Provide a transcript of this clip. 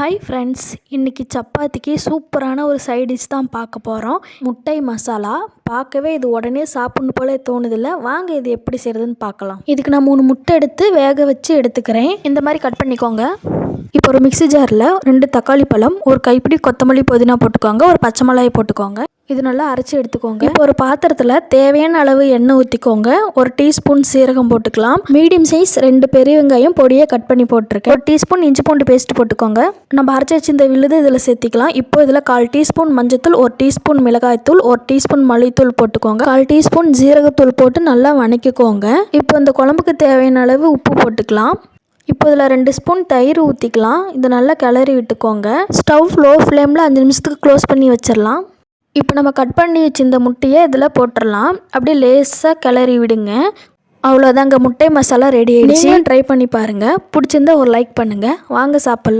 Hi friends, இன்றைக்கி சப்பாத்திக்கு சூப்பரான ஒரு சைட் டிஷ் தான் பார்க்க போகிறோம். முட்டை மசாலா. பார்க்கவே இது உடனே சாப்பிட்ணும் போல தோணுதில்ல. வாங்க இது எப்படி செய்கிறதுன்னு பார்க்கலாம். இதுக்கு நான் 3 முட்டை எடுத்து வேக வச்சு எடுத்துக்கிறேன். இந்த மாதிரி கட் பண்ணிக்கோங்க. இப்போ ஒரு மிக்ஸி ஜாரில் 2 தக்காளி பழம், ஒரு கைப்பிடி கொத்தமல்லி புதினா போட்டுக்கோங்க, ஒரு பச்சை மிளகாய் போட்டுக்கோங்க. இது நல்லா அரைச்சி எடுத்துக்கோங்க. இப்போ ஒரு பாத்திரத்தில் தேவையான அளவு எண்ணெய் ஊற்றிக்கோங்க. 1 டீஸ்பூன் சீரகம் போட்டுக்கலாம். மீடியம் சைஸ் 2 பெரிய வெங்காயம் பொடியை கட் பண்ணி போட்டிருக்கேன். 1 டீஸ்பூன் இஞ்சி பூண்டு பேஸ்ட் போட்டுக்கோங்க. நம்ம அரைச்சி வச்சு இந்த விழுது இதில் சேர்த்திக்கலாம். இப்போ இதில் 1/4 டீஸ்பூன் மஞ்சத்தூள், 1 டீஸ்பூன் மிளகாய்த்தூள், 1 டீஸ்பூன் மல்லித்தூள் போட்டுக்கோங்க. 1/4 டீஸ்பூன் ஜீரகத்தூள் போட்டு நல்லா வணக்கிக்கோங்க. இப்போ இந்த குழம்புக்கு தேவையான அளவு உப்பு போட்டுக்கலாம். இப்போ இதில் 2 ஸ்பூன் தயிர் ஊற்றிக்கலாம். இதை நல்லா கிளறி விட்டுக்கோங்க. ஸ்டவ் லோ ஃப்ளேமில் 5 நிமிஷத்துக்கு க்ளோஸ் பண்ணி வச்சிடலாம். இப்போ நம்ம கட் பண்ணி வச்சு இந்த முட்டையை இதில் போட்டுடலாம். அப்படியே லேசாக கிளறி விடுங்க. அவ்வளோதாங்க, முட்டை மசாலா ரெடி ஆகிடுச்சு. ட்ரை பண்ணி பாருங்கள். பிடிச்சிருந்தா ஒரு லைக் பண்ணுங்கள். வாங்க சாப்பிட்லாம்.